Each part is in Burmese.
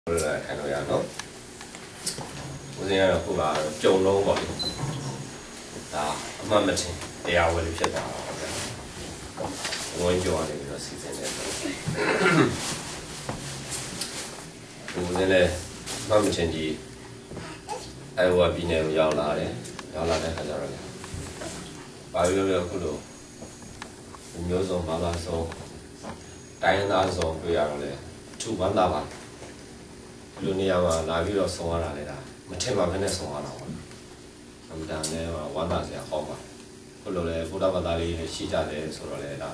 看到呀喏，我这样后把酒弄过啊，慢慢吃，哎呀，我就晓得，我就讲那个时间的，我这嘞慢慢吃的，哎，我比那要辣的还叫啥的，把月月苦喽，牛肉麻辣烧，蛋大烧对呀嘞，煮完大吧。လူနေရာမှာလာပြီးတော့ဆုံးရတာလေဒါမထင်ပါဘဲနဲ့ဆုံးရတာပေါ့အမှန်တန်နဲ့ဝမ်းသာစရာဟောပါဘလို့လဲဘုရားဘာသာလေးရှိကြတယ်ဆိုတော့လေဒါ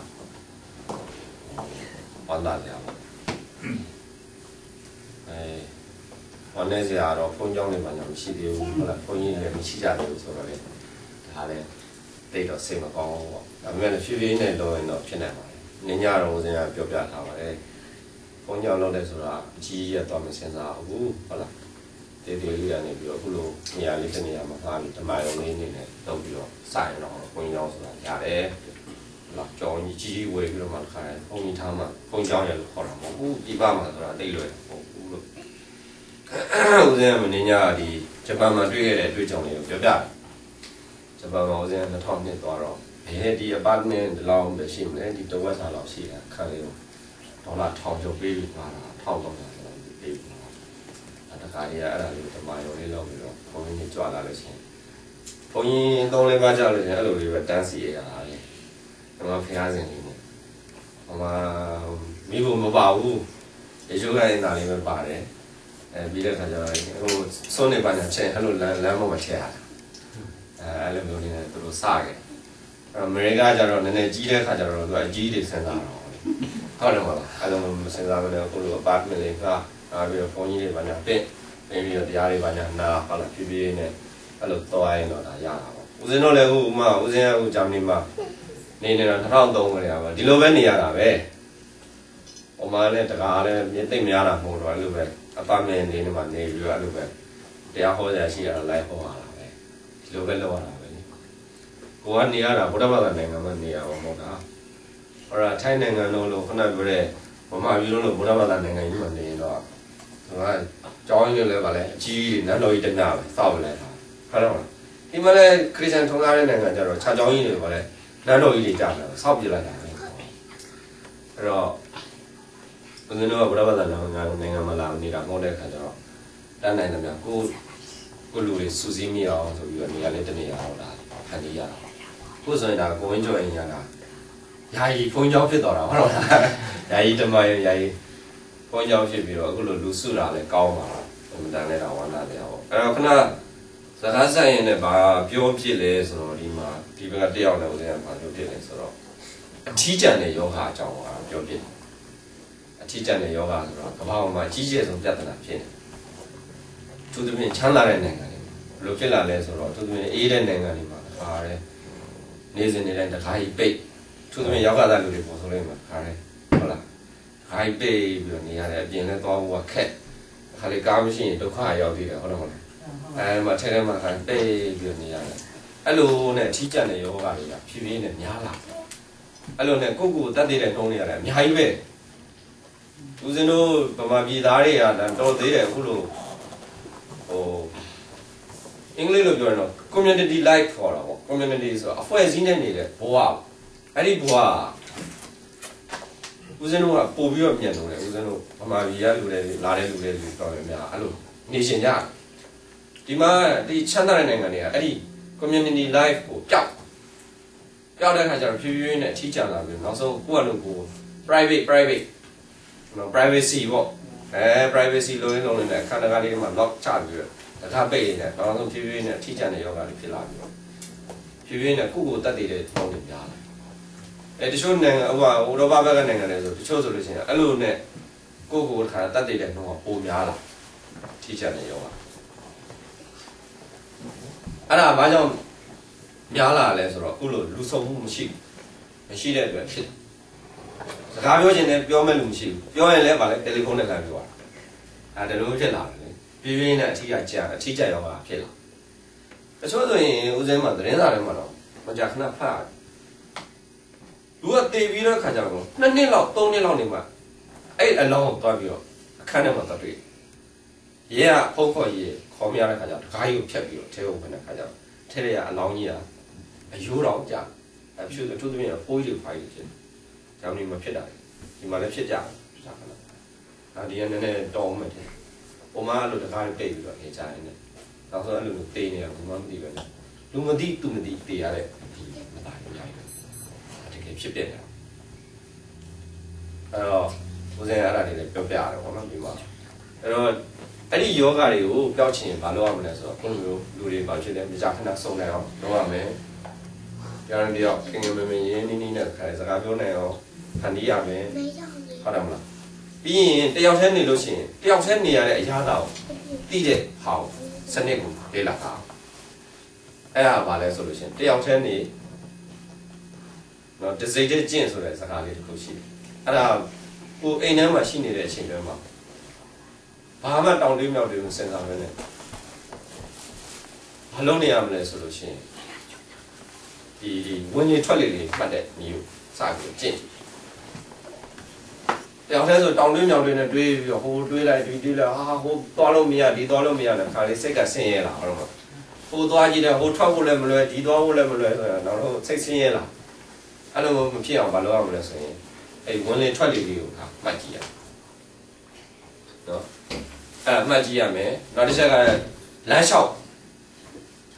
ဝမ်းသာစရာပေါ့ဝမ်းနေစရာတော့ဘုန်းကြောင်းတွေမှမရှိသေးဘူးဟုတ်လားဘုန်းကြီးလည်းမရှိကြသေးဘူးဆိုတော့လေဒါလည်းတိတ်တော့စိတ်မကောင်းဘူးပေါ့ဒါပေမဲ့ဖြည်းဖြည်းနဲ့တော့ရင်တော့ဖြစ်နေပါတယ်နညတော်ဦးစင်ကပြောပြထားပါတယ်ဘုန်းကြောင်းလုပ်တဲ့ဆိုတာအကြီးကြီးတော့မစင်စားဘူးဟုတ်လားတေးသေးလေးကနေပြီးတော့အခုလိုနေရာလေးတစ်နေရာမှာထားပြီးဓမ္မယုံလေးနေနဲ့လုပ်ပြီးတော့စိုက်တော့ဘုန်းကြောင်းဆိုတာရတယ်ဟုတ်လားကြောင်းကြီးဝယ်ပြီးတော့မှခါတယ်ဘုန်းကြီးထားမှဘုန်းကြောင်းရလို့ခေါ်တာမဟုတ်ဘူးဒီပါမှာဆိုတာတိတ်လွယ်မဟုတ်ဘူးလို့ဦးစင်ကမင်းညာဒီဂျပန်မှာတွေ့ခဲ့တဲ့အတွေ့အကြုံလေးကိုပြောပြတယ်ဂျပန်မှာဦးစင်က2000နှစ်သွားတော့ဒီ apartment ဒီလောက်ပဲရှိမလဲဒီတဝက်စာလောက်ရှိတာခါလေးဒေါ်လာ1000ကျော်ပေးပြီးပါတာ1300ကျော်ပေးပြီးပါတခါကြီးအဲ့ဒါလေးဓမ္မယုံလေးလောက်ပြီးတော့ဘုန်းကြီးကြွလာလို့ရှိရင်ဘုန်းကြီး3-4ပါးကြလို့ရှိရင်အဲ့လိုလေးပဲတန်းစီရတာလေဓမ္မဖျားစဉ်လေးနဲ့ဟိုမှာမိဖို့မပါဘူးရေချိုးခိုင်းတာလေးပဲပါတယ်ပြီးတဲ့ခါကျတော့ဟိုစွန်းနေပါညာချက်အဲ့လိုလမ်းမချက်ရတာအဲ့လိုမျိုးလေးနဲ့သူတို့စခဲ့အမေရိကကျတော့နည်းနည်းကြီးတဲ့ခါကျတော့သူအကြီးတွေစဉ်းစားတော့ဟုတ်တယ်မလားအဲ့လိုစဉ်းစားမလို့ကိုလို apartment လေးကပြီးတော့ဘုန်းကြီးတွေပါညာပြင်ပြီးတော့တရားတွေပါညာနာဟုတ်လားဖြည်းဖြည်းနဲ့အဲ့လိုသွားရင်တော့ဒါရတာပေါ့ဦးစင်းတို့လည်းဦးမဦးစင်းကဦးဂျာမနီမှာနေနေတာ2003ခါဒီလိုပဲနေရတာပဲဟိုမှာလည်းတကားလည်းမြေသိမ့်များတာမဟုတ်တော့အဲ့လိုပဲ apartment နေနေမှာနေပြီးတော့အဲ့လိုပဲတရားဟောကြရှိရတာလိုက်ဟောရတာပဲဒီလိုပဲလုပ်ရတာပဲကိုကနေရတာဘုရားဘာသာနိုင်ငံမှာနေရအောင်မဟုတ်တာဟောတာထိုင်းနိုင်ငံလုံးလို့ခုနပြောတဲ့ဗမာပြည်လုံးလို့ဘုရားဘာသာနိုင်ငံကြီးမှာနေရင်တော့ဒီမှာကျောင်းကြီးလည်းဗာလဲအကြီးနန်းတော်ကြီးတနာပဲစောက်လိုက်တာဟုတ်တော့ဒီမှာလည်းခရစ်ယာန်ထုံးကားတဲ့နိုင်ငံကျတော့ခြာကျောင်းကြီးတွေဗာလဲနန်းတော်ကြီးတွေကြားတယ်စောက်ပြလိုက်တာပဲအဲ့တော့ဘုရားတော်ကဘုရားဘာသာနိုင်ငံမှာလာနေတာမဟုတ်တဲ့ခါကျတော့တန်းနိုင်တယ်များကိုလူတွေစူးစီးမိအောင်ဆိုပြီးတော့နေရာလေးတနေရာတော့ဒါဖန်တီးရတာကိုဆိုရင်ဒါကိုဝင်းကျော်ရင်ညာတာယာယီဖုန်းကြောင်းဖြစ်သွားတာဟုတ်လားယာယီဓမ္မယာယီဖုန်းကြောင်းဖြစ်ပြီးတော့အခုလိုလူစုတာလည်းကောင်းပါလားအမှန်တန်လည်းတော့ဝမ်းသာတယ်ဟုတ်အဲ့တော့ခဏစကားဆက်ရင်လည်းဘာပြောဖြစ်လဲဆိုတော့ဒီမှာဒီဘက်ကတယောက်လည်းဦးဇင်းကဘာပြောဖြစ်လဲဆိုတော့အထီးကျန်တဲ့ယောဂအကြောင်းကပြောဖြစ်အထီးကျန်တဲ့ယောဂဆိုတော့ကမ္ဘာမှာအကြီးကျယ်ဆုံးပြဿနာဖြစ်နေသူတို့ပြင်ချမ်းသာတဲ့နိုင်ငံတွေဘယ်လိုဖြစ်လာလဲဆိုတော့သူတို့အေးတဲ့နိုင်ငံတွေမှာခါရဲနေစဉ်နေတိုင်းတခါကြီးပိတ်သူတို့ယောဂသားလူတွေပေါ်ဆိုလိုက်မှာခါရဲဟုတ်လားခါကြီးပိတ်ပြီးတော့နေရတယ်အပြင်လည်းသွားဖို့ခက်ခါလေကားမရှိရင်ဒုက္ခရောက်သေးတယ်ဟုတ်တယ်မလားမှာထဲထဲမှာခါပိတ်ပြီးတော့နေရတယ်အဲ့လိုနဲ့အထီးကျန်တဲ့ယောဂတွေကဖြည်းဖြည်းနဲ့များလာအဲ့လိုနဲ့ကိုတတ်သေးတဲ့နှုံးတွေရတယ်အများကြီးပဲဦးဇင်းတို့ဗမာပြည်သားတွေကတော်သေးတယ်အခုလိုဟိုအင်္ဂလိပ်လိုပြောရင်တော့ community life ခေါ်တာပေါ့ community ဆိုတော့အဖွဲ့အစည်းနဲ့နေတဲ့ဘဝအဲ့ဒီဘဝဦးဇင်းတို့ကပို့ပြီးတော့မြန်လို့လေဦးဇင်းတို့ဗမာပြည်ကလူတွေလာတဲ့လူတွေတော်တယ်များအဲ့လိုနေရှင်ကြဒီမှာဒီချမ်းသာတဲ့နိုင်ငံတွေကအဲ့ဒီ community life ကိုပျောက်တဲ့အခါကျတော့ဖြည်းဖြည်းနဲ့အထီးကျန်လာပြီးနောက်ဆုံးကိုယ့်အလုပ်ကို private privacy ပေါ့privacy လို့လုံးနေတဲ့ခန္ဓာကလေးမှာ lock ချပြီးတော့တခါပိတ်နေတယ်နောက်ဆုံးဖြည်းဖြည်းနဲ့အထီးကျန်တဲ့ယောဂတွေဖြစ်လာပြီးတော့ဖြည်းဖြည်းနဲ့ကိုတတ်တဲ့ပုံတွေများလာတချို့နိုင်ငံဥရောပဘက်ကနိုင်ငံတွေဆိုတချို့ဆိုလို့ရှိရင်အဲ့လိုနဲ့ကိုတခါတတ်တဲ့နှုန်းကပိုများလာအထီးကျန်တဲ့ယောဂအဲ့ဒါဘာကြောင့်များလာလဲဆိုတော့အခုလိုလူဆုံမှုမရှိတဲ့အတွက်ဖြစ်စကားပြောချင်တယ်ပြောမဲ့လူမရှိဘူးပြောရင်လည်းဗာလဲတယ်လီဖုန်းနဲ့ခံပြောတာဒါလိုဖြစ်လာတယ်ပြင်းပြင်းနဲ့အထီးကျရောပါဖြစ်လာတချို့ဆိုရင်ဦးစင်းမှာသတင်းစာထဲမှာတော့မကြာခဏဖတ်လူကတေပြီးတော့ခါကြတော့2နှစ်လောက်3နှစ်လောက်နေမှာအဲ့အလောင်းကိုတွားပြီးတော့အခန်းထဲမှာတွားတွေ့ ရဲကဖုတ်ခေါ်ရေးခေါ်မရတဲ့ခါကျတော့တကားကြီးကိုဖြတ်ပြီးတော့ထဲကိုဝင်တဲ့ခါကျတော့ထဲထဲကအလောင်းကြီးကအယိုးတော်ကြအဖြူအထူးသဖြင့်ပိုးကြီးဖိုင်းဖြစ်ဂျာမနီမှာဖြစ်တာဒီမှာလည်းဖြစ်ကြဖြစ်တာခဏဒီကနည်းနည်းတောင်းမှတယ်ပုံမှန်လို့တကားပိတ်ပြီးတော့နေကြတယ်နဲ့နောက်ဆုံးအဲ့လိုတေးနေတာဘယ်မှမသိပဲလူမသိသူမသိတေးရတဲ့ဒီမသားရရိုက်တကယ်ဖြစ်ပြတယ်အဲ့တော့ဦးဇင်းအဲ့ဒါတွေလည်းပြောပြရတယ်ပေါ့နော်ဒီမှာအဲ့တော့အဲ့ဒီယောဂတွေကိုပျောက်ချင်ဘာလုပ်ရမလဲဆိုတော့ခုလိုမျိုးလူတွေဘာဖြစ်လဲမကြခဏစုံနိုင်အောင်လုပ်ရမယ်ကြရင်တယောက်ခင်ခင်မမရင်းနှီးနှီးနဲ့ခါစကားပြောနိုင်အောင်ဖန်တီးရမယ်ဟုတ်တယ်မလားပြီးရင်တယောက်တည်းနေလို့ရှိရင်တယောက်တည်းနေရတဲ့အရာတော်တိတဲ့ဟောင်းစနစ်ကိုလေ့လာတာအဲ့ဒါဘာလဲဆိုလို့ရှိရင်တယောက်တည်းနေနော် designated ကျင့်ဆိုတဲ့စကားလေးတစ်ခုရှိတယ်အဲ့ဒါကိုအိမ်ထဲမှာရှိနေတဲ့အချိန်တွေမှာဘာမှတောင်းတမြောက်တွေကိုစဉ်းစားမနေဘာလုပ်နေရမလဲဆိုလို့ရှိရင်ဒီဝင်ကြီးထွက်လေလေမှတ်တဲ့မျိုးစပြီးကျင့်တယောက်တည်းဆိုတောင်းတမြောက်တွေနဲ့တွေးပြီးတော့ဟိုတွေးလိုက်ဒီတွေးလိုက်ဟာဟိုသွားလို့မရဒီသွားလို့မရတဲ့ခါလေးစိတ်ကဆင်းရဲလာဟုတ်တော့ဟိုသွားကြည့်တယ်ဟိုထွက်ဖို့လည်းမလွယ်ဒီသွားဖို့လည်းမလွယ်ဆိုတော့တော့စိတ်ဆင်းရဲလာအဲ့လိုမဖြစ်အောင်မလုပ်ရမလဲဆိုရင်အဲ့ဝင်လေထွက်လေလေးကိုမှတ်ကြည့်ရနော်အဲ့မှတ်ကြည့်ရမယ်နောက်တစ်ချက်ကလမ်းလျှောက်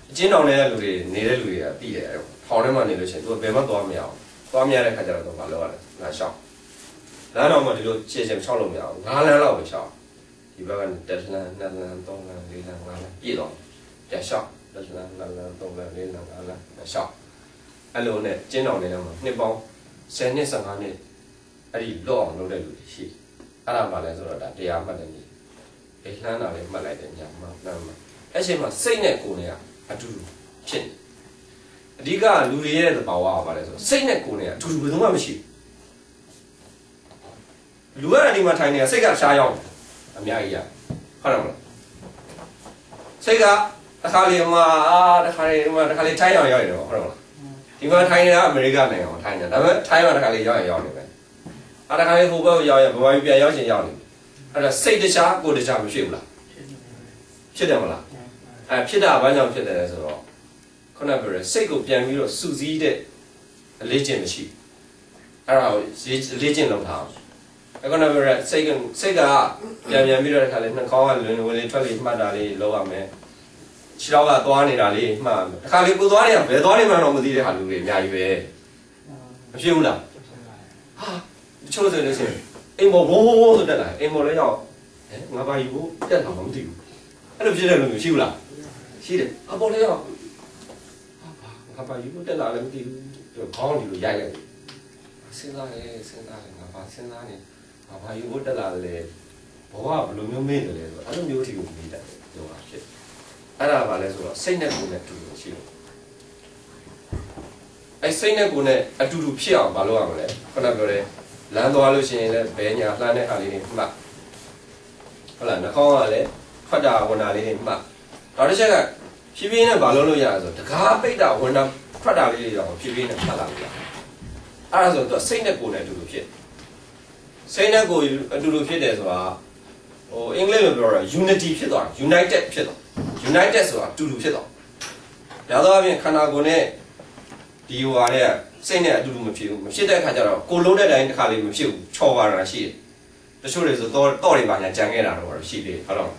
အချင်းတော်နေတဲ့လူတွေနေတဲ့လူတွေကပြီးတယ်ထောင်ထဲမှာနေလို့ရှိရင်သူကဘယ်မှသွားမရအောင်သွားမရတဲ့ခါကျတော့သူကလုပ်ရတယ်လမ်းလျှောက်လမ်းတော်မှာဒီလိုခြေချင်လျှောက်လို့မရအောင်၅လမ်းလောက်ပဲလျှောက်ဒီဘက်ကတက်လမ်း2လမ်း3လမ်း4လမ်း5လမ်းပြည့်တော့ပြန်လျှောက်တက်လမ်း2လမ်း3လမ်း4လမ်း5လမ်းလျှောက်အဲ့လိုနဲ့ကျင်းတော်နေတဲ့မှာနှစ်ပေါင်း10နှစ်15နှစ်အဲ့ဒီလော့အောင်လုပ်တဲ့လူတွေရှိအဲ့ဒါမှလည်းဆိုတော့ဒါတရားမှတ်တယ်ကြီးလှမ်းတာလည်းမှတ်လိုက်တယ်ညာမှလှမ်းမှအဲ့ချိန်မှာစိတ်နဲ့ကိုယ်နဲ့ကအတူတူဖြစ်အဓိကလူတွေရဲ့သဘာဝကဘာလဲဆိုစိတ်နဲ့ကိုယ်နဲ့အတူတူဘယ်သူမှမရှိဘူးလူကဒီမှာထိုင်နေတာစိတ်ကရှားရောက်အများကြီးရဟုတ်တယ်မလားစိတ်ကတစ်ခါလေမှာတစ်ခါလေထိုင်ရောက်ရောက်နေတော့ဟုတ်တယ်မလားဒီမှာထိုင်နေတာအမေရိကန်နိုင်ငံမှာထိုင်နေတာဒါပေမဲ့ထိုင်မှာတစ်ခါလေရောက်ရောက်နေပဲအဲ့ဒါခါလေးဟိုဘက်ရောက်ရဘဝကြီးပြန်ရောက်ရှင်ရောက်နေအဲ့ဒါစိတ်တခြားကိုယ်တခြားမဖြစ်ဘူးလားဖြစ်တယ်မလားအဲ့ဖြစ်တာဘာကြောင့်ဖြစ်တယ်လဲဆိုတော့ခုနကပြောတဲ့စိတ်ကိုပြန်ပြီးတော့စူးစီးတဲ့အလေးကျင့်မရှိအဲ့ဒါကိုလေ့ကျင့်လုပ်ထားအောင်အခုနကပြောတဲ့စိတ်ကပြန်ပြီးတော့တစ်ခါလေးနှာခေါင်းကလွင်ဝင်လေထွက်လေမှတ်တာလေးလုပ်ရမယ်ခြေထောက်ကသွားနေတာလေးမှတ်တစ်ခါလေးကိုသွားနေတာဘယ်သွားနေမှတော့မသိတဲ့ဟာလူတွေအများကြီးပဲမဖြစ်ဘူးလားဟာချိုးတယ်လို့ဆိုရင်အိမ်မောဘိုးဆိုတက်လာအိမ်မောလည်းရောက်ငါဘာယူဖို့တက်လာမှမသိဘူးအဲ့လိုဖြစ်တဲ့လူမျိုးရှိဘူးလားရှိတယ်အပေါ်လည်းရောက်ငါဘာယူဖို့တက်လာလည်းမသိဘူးခေါင်းဒီလိုရိုက်လိုက်စဉ်းစားတယ်ငါဘာစဉ်းစားနေငါဘာယူဖို့တက်လာတယ်ဘဝဘယ်လိုမျိုးမေ့တယ်လဲဆိုတော့အဲ့လိုမျိုးထီကိုမေ့တတ်တယ်ပြောတာဖြစ်အဲ့ဒါဘာလဲဆိုတော့စိတ်နဲ့ကိုယ်နဲ့တူတူရှိတယ်အဲ့စိတ်နဲ့ကိုယ်နဲ့အတူတူဖြစ်အောင်မလုပ်ရမလဲခုနပြောတယ်လမ်းသွားလို့ရှိရင်လည်းဘဲညာလှမ်းတဲ့အခါလေးတွေမှတ်ဟုတ်လားနှာခေါင်းကလည်းထွက်တာဝင်တာလေးတွေမှတ်နောက်တစ်ချက်ကဖြည်းဖြည်းနဲ့မလုပ်လို့ရဆိုတကားပိတ်တာဝင်တာထွက်တာလေးတွေတော့ဖြည်းဖြည်းနဲ့မှတ်လာပြီအဲ့ဒါဆိုတော့စိတ်နဲ့ကိုယ်နဲ့အတူတူဖြစ်စိတ်နဲ့ကိုယ်အတူတူဖြစ်တယ်ဆိုတာဟိုအင်္ဂလိပ်လိုပြောတာ unity ဖြစ်သွား united ဖြစ်သွား united ဆိုတာအတူတူဖြစ်သွားရသောအပြင်ခန္ဓာကိုယ်နဲ့ဒီဟိုဟာတဲ့စိတ်နဲ့အတူတူမဖြစ်ဘူးမဖြစ်တဲ့အခါကျတော့ကိုလုံးတဲ့တိုင်းတစ်ခါလေးမဖြစ်ဘူးချော်ပါတာရှိတယ်တချို့တွေဆိုတော့တွေပါညာကြံခဲ့တာတော့ရှိသေးတယ်ဟုတ်တော့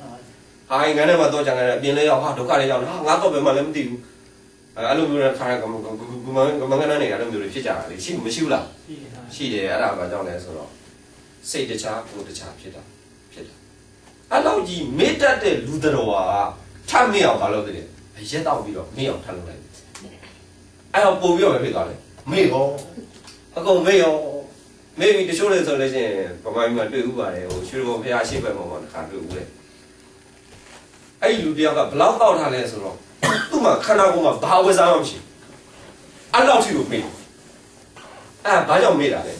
ဟာငန်းထဲမှာတော့ကြံခဲ့တယ်အပြင်လေးရောက်ဟာဒုက္ခလေးရောက်ဟာငါတော့ဘယ်မှလည်းမသိဘူးအဲ့လိုမျိုးနဲ့ခါကမငန်းနေတာအဲ့လိုမျိုးတွေဖြစ်ကြတာလေရှိမရှိဘူးလားရှိတယ်အဲ့ဒါဘာကြောင့်လဲဆိုတော့စိတ်တခြားကိုယ်တခြားဖြစ်တာအဲ့လောက်ကြီးမေ့တတ်တဲ့လူတော်ဟာထပ်မေ့အောင်ဘာလုပ်တယ်ရက်တော့ပြီးတော့မေ့အောင်ထပ်လုပ်လိုက်အဲ့တော့ပို့ပြီးတော့ဖြစ်သွားတယ်မေ့ရောအကုန်မေ့ရောမေ့ပြီးတချို့လေဆိုလို့ချင်းဗမာပြည်မှာတွေ့ဥပါတယ်ဟိုရွှေဘုံဖျားရှိပဲမှာပေါ့တစ်ခါတွေ့ဥလေအဲ့ဒီလူတယောက်ကဘလောက်တောက်ထားလဲဆိုတော့သူ့မှာခန္ဓာကိုယ်မှာဘာဝစားမှမရှိအဲ့လောက်ထိကိုမေ့အဲ့ဘာကြောင့်မေ့တာလဲ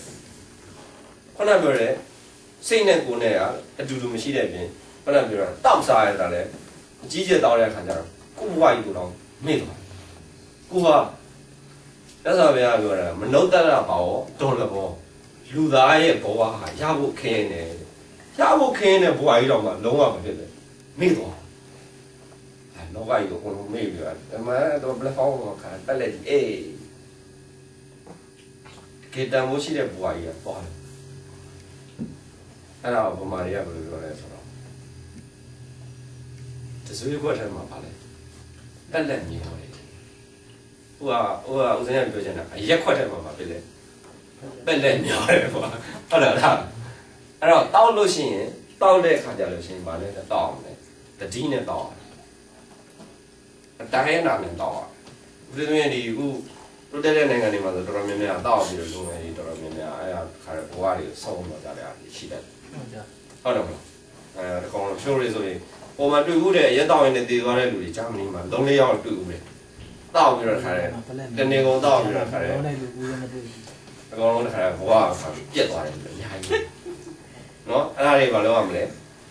ခုနပြောတယ်စိတ်နဲ့ကိုယ်နဲ့ကအတူတူမရှိတဲ့ပြင်ခုနပြောတာတောက်စားရတာလဲအကြီးကျယ်တောက်တဲ့ခါကျတော့ကိုယ်ဘဝကြီးကိုတော့မေ့သွားကိုကလက်ဆောင်ပြပြောတာမနှုတ်တတ်တာပါရောတော်လည်းပေါ့လူသားရဲ့ဘဝဟာရဖို့ခင်းနေရဖို့ခင်းတဲ့ဘဝကြီးတော့မှလုံးဝမဖြစ်ဘူး မေ့သွားလောကကြီးကိုအကုန်လုံးမေ့ပြီးတော့အမှန်တော့ platform ကိုခါတက်လက်အေးကေတမိုးရှိတဲ့ဘဝကြီးကသွားတယ်အဲ့ဒါဗမာတွေကဘယ်လိုပြောလဲဆိုတော့တစွေးခွက်ထဲမှာပါလဲတက်လက်မြင်တော့တယ်ဟိုကဦးစင်းကပြောချင်တာအရက်ခွက်ထဲမှာပါဖြစ်လေပက်လက်မြော်တယ်ကွာဟုတ်တယ်လားအဲ့တော့တောက်လို့ရှိရင်တောက်တဲ့ခါကြလို့ရှိရင်ဗာလဲတောက်အောင်လေတတိနဲ့တောက်အတိုင်းနာနဲ့တောက်ဦးစင်းဒီအခုတိုးတက်တဲ့နိုင်ငံတွေမှာဆိုတော်တော်များများတောက်ပြီးတော့လူငယ်တွေတော်တော်များများအဲ့ဒါခါရဘဝတွေဆုံးတော့ကြတယ်ရှိတယ်ဟုတ်တယ်မလားဒီကောင်ဖြိုးရဆိုရင်ပုံမှန်တွေ့ဦးတဲ့ရဲတောက်ရင်တည်သွားတဲ့လူတွေဂျာမနီမှာ3-4ယောက်တွေ့ဦးတယ်တောက်ပြီးတော့ခါရဲတနေကုန်တောက်ပြီးတော့ခါရဲအကောင်လုံးတစ်ခါဘဝပြက်သွားတယ်အများကြီးနော်အဲ့ဒါတွေဘာလို့ရမလဲ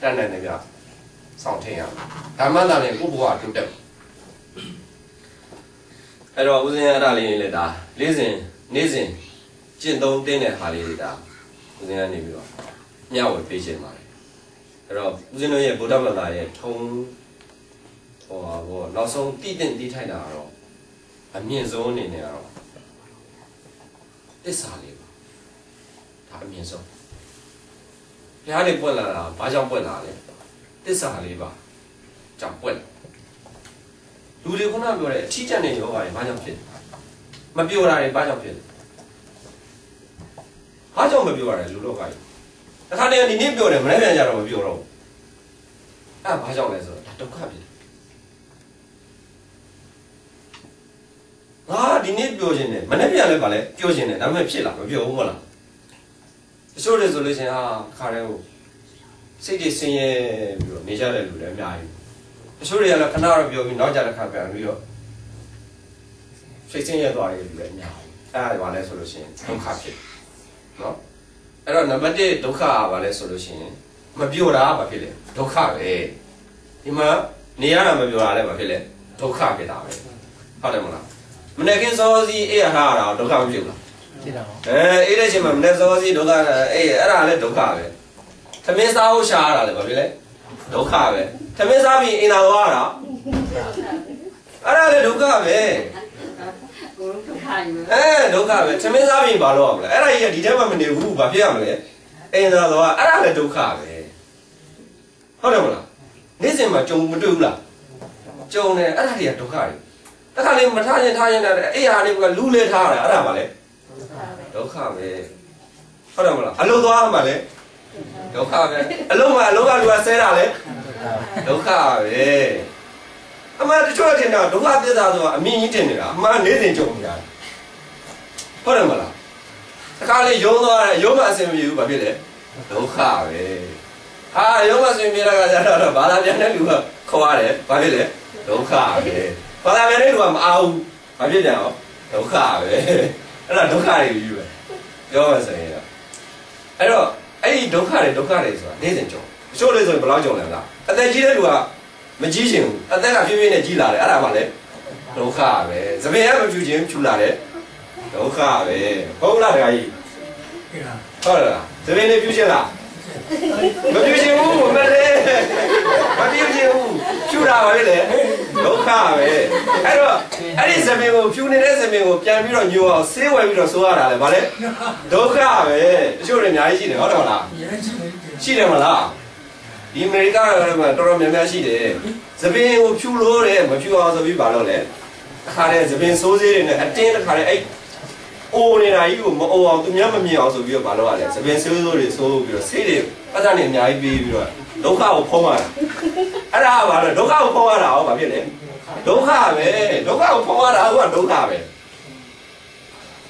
တတ်နိုင်တယ်ဗျစောင့်ထင်းရဒါမှသာလေကိုဘဝတိုးတက်အဲ့တော့ဦးစင်းအဲ့ဒါလေးလေဒါလေးစဉ်နေ့စဉ်ကျင့်သုံးတင်းတဲ့ဟာလေးတွေဒါဦးစင်းကနေပြီးတော့ညဝေပေးရှင်းပါတယ်အဲ့တော့ဦးစင်းတို့ရဲ့ဗုဒ္ဓဘာသာရဲ့ထုံးဟောဘောနောက်ဆုံးတည်တင်တည်ထိုက်တာကတော့အမြင့်ဆုံးအနေနဲ့ကတော့သစ္စာလေးပါဒါအမြင့်ဆုံးဘုရားလေးပွက်လာတာဘာကြောင့်ပွက်လာလဲသစ္စာလေးပါကြောင့်ပွက်လူတွေခုနပြောတဲ့အထီးကျန်တဲ့ယောဂါတွေဘာကြောင့်ဖြစ်မပြောတာတွေဘာကြောင့်ဖြစ်ဘာကြောင့်မပြောရလဲလူလောကကြီးတစ်ခါတည်းဒီနေ့ပြောတယ်မနေ့ပြန်ကြတော့မပြောတော့ဘူးအဲ့ဘာကြောင့်လဲဆိုတော့ဒါဒုက္ခဖြစ်ငါဒီနေ့ပြောခြင်းနဲ့မနေ့ပြန်လည်းဗာလဲပြောခြင်းနဲ့ဒါပေမဲ့ဖြစ်လာမပြောဘူးမလားတချို့တွေဆိုလို့ရှင်ဟာခါတဲ့ဟိုစိတ်တွေဆင်းရဲပြီးတော့နေကြတဲ့လူတွေအများကြီးတချို့တွေကလည်းခဏတော့ပြောပြီးနောက်ကြတဲ့ခါပြန်ပြီးတော့စိတ်ဆင်းရဲသွားတယ်လူတွေအများကြီးအဲ့ဒါဗာလဲဆိုလို့ရှင်ဒုက္ခဖြစ်နော်အဲ့တော့နံပါတ်1ဒုက္ခကဗာလဲဆိုလို့ရှင်မပြောတာဗာဖြစ်လေဒုက္ခပဲဒီမှာနေရတာမပြောတာလည်းဗာဖြစ်လေဒုက္ခဖြစ်တာပဲဟုတ်တယ်မလားမနေ့ကစောစီအေးရတာဒုက္ခမဖြစ်ဘူးလားဖြစ်တာပေါ့အေးတဲ့ချိန်မှာမနေ့စောစီဒုက္ခအေးအဲ့ဒါလည်းဒုက္ခပဲသမင်းစားဖို့ရှာရတာလည်းဘာဖြစ်လဲဒုက္ခပဲသမင်းစားပြီးအင်တာသွားတာအဲ့ဒါလည်းဒုက္ခပဲကိုယ်ဒုက္ခကြီးဒုက္ခပဲသမင်းစားပြီးဘာလို့ရမလဲအဲ့ဒါကြီးကဒီထဲမှာမနေဘူးဘာဖြစ်ရမလဲအင်တာသွားအဲ့ဒါလည်းဒုက္ခပဲဟုတ်တယ်မလားနေ့စဉ်မှာကြုံမတွေ့ဘူးလားကြုံတယ်အဲ့ဒါတွေကဒုက္ခတွေတခါလေးမထားရင်ထားရင်လည်းအဲ့ဟာလေးကလူးလဲထားတာအဲ့ဒါပါလေဒုက္ခပဲဟုတ်တယ်မလားအလုံးသွားမှလည်းဒုက္ခပဲအလုံးမှာအလုံးကလူကဆဲတာလေဒုက္ခပဲအမှန်တချို့ထင်တာဒုက္ခသစ္စာဆိုတာအမြင်ကြီးတင်နေတာအမှန်နေစဉ်ကြုံနေတာဟုတ်တယ်မလားတခါလေးယုံသွားတယ်ယုံမှအစင်မပြေဘူးဘာဖြစ်လဲဒုက္ခပဲဟာယုံမှအစင်ပြေတာကကြတော့ဘာသာပြန်တဲ့လူကခေါ်ရတယ်ဘာဖြစ်လဲဒုက္ခပဲဘာသာပြန်တဲ့လူကမအားဘူးဘာဖြစ်ကြအောင်ဒုက္ခပဲအဲ့ဒါဒုက္ခတွေကြီးပဲပြောမှဆိုရင်တော့အဲ့တော့အဲ့ဒီဒုက္ခတွေဆိုတာနေ့စဉ်ကြုံတချို့လေးဆိုရင်ဘယ်လောက်ကြုံလဲလားအသက်ကြီးတဲ့လူကမကြီးချင်ဘူးအသက်ကဖြည်းဖြည်းနဲ့ကြီးလာတယ်အဲ့ဒါမှလည်းဒုက္ခပဲသပင်ကမဖြူခြင်းဖြူလာတယ်ဒုက္ခပဲဟုတ်လားတခါကြီးဟုတ်လားသပင်လေးဖြူခြင်းလားမဖြူခြင်းဘူးမလေးမဖြူခြင်းဘူးဖြူတာပါလေဒုက္ခပဲအဲ့တော့အဲ့ဒီသပင်ကိုဖြူနေတဲ့သပင်ကိုပြန်ပြီးတော့ညိုအောင်ဆေးဝယ်ပြီးတော့ဆိုးရတာလေဗါလဲဒုက္ခပဲတချို့တွေအများကြီးရှိတယ်ဟုတ်တယ်မလားရှိတယ်မလားဒီအမေရိကန်မှာတော်တော်များများရှိတယ်သပင်ကိုဖြူလို့တယ်မဖြူအောင်ဆိုပြီးဘာလို့လဲတစ်ခါတည်းသပင်စိုးစေးတွေနဲ့အတင်းတစ်ခါတည်းအဲ့အိုးနေတာကြီးကိုမအိုးအောင်သူများမမြင်အောင်ဆိုပြီးတော့ဘာလို့ရလဲသပင်စိုးစိုးတွေစိုးပြီးတော့ဆေးတွေပတ်သက်နေအများကြီးပေးပြီးတော့ဒုက္ခကိုဖုံးရတာအဲ့ဒါကဘာလဲဒုက္ခကိုဖုံးရတာဟောဘာဖြစ်လဲဒုက္ခပဲဒုက္ခကိုဖုံးရတာကဒုက္ခပဲ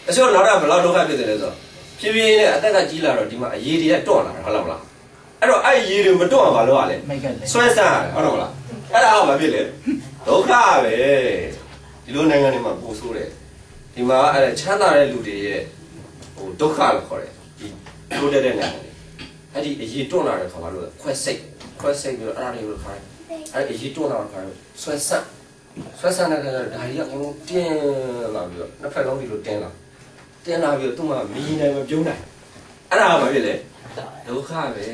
အချို့နောက်တော့ဘယ်လောက်ဒုက္ခဖြစ်တယ်လဲဆိုတော့ဖြည်းဖြည်းနဲ့အသက်ကကြီးလာတော့ဒီမှာအရေးတွေကတွန့်လာတယ်ဟုတ်လားမလားအဲ့တော့အဲ့ရေတွေမတွန့်အောင်ဘာလို့ရလဲဆွဲဆန်းရတယ်ဟုတ်တော့မလားအဲ့ဒါကဘာဖြစ်လဲဒုက္ခပဲဒီလိုနိုင်ငံတွေမှာပို့ဆိုးတယ်ဒီမှာအဲ့ချမ်းသာတဲ့လူတွေရဲ့ဟိုဒုက္ခလို့ခေါ်တယ်ဒီတိုးတက်တဲ့နိုင်ငံတွေအဲ့ဒီအရေးတွန့်လာတဲ့ခါမှာလို့ခွဲစိတ်ပြီးတော့အဲ့ဒါတွေကိုခါတယ်အဲ့အရေးတွန့်လာတဲ့ခါဆွဲဆန်းတဲ့ဒါကြီးကအကုန်လုံးတင်းလာပြီးတော့နှစ်ဖက်လုံးဒီလိုတင်းလာပြီးတော့သူ့မှာမီးနိုင်မပြုံးနိုင်အဲ့ဒါကဘာဖြစ်လဲဒုက္ခပဲ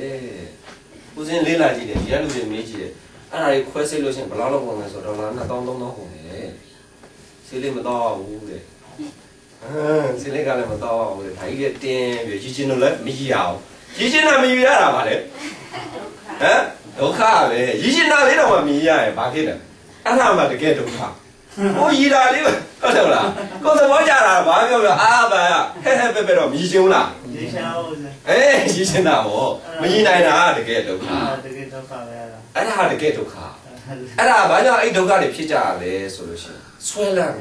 ဦးစင်းလေးလာကြည့်တယ်ဒီကလူတွေမေးကြည့်တယ် အဲ့ဒါကြီးခွဲစိတ်လို့ရှိရင်ဘယ်လောက်လောက်ပုံလဲဆိုတော့$2000 $3000ပုံတယ်ဆေးလေးမတော့ဘူးတဲ့ဆေးလေးကလည်းမတော့ဘူးတဲ့ဒါကြီးလည်းတင်းပြီးရည်ချင်းတော့လည်းမရအောင်ရည်ချင်းတာမရရတာပါလေဟမ်ဒုက္ခပဲရည်ချင်းတာလေးတော့မရရရင်ဘာဖြစ်လဲအဲ့ဒါမှတကယ်ဒုက္ခဟိုရည်တာလေးဟုတ်တယ်လားကိုယ်သဘောကျတာဘာပြောပြောအာဘာဟဲ့ပဲတော့မြည်ချင်းလားရည်ရှာဦးစရည်ချင်းတာဗောမရည်နိုင်တာတကယ်ဒုက္ခတကယ်ဒုက္ခပဲအဲ့ဒါတကယ်ဒုက္ခအဲ့ဒါဘာကြောင့်အဲ့ဒုက္ခတွေဖြစ်ကြရလဲဆိုလို့ရှိရင်ဆွဲလန်း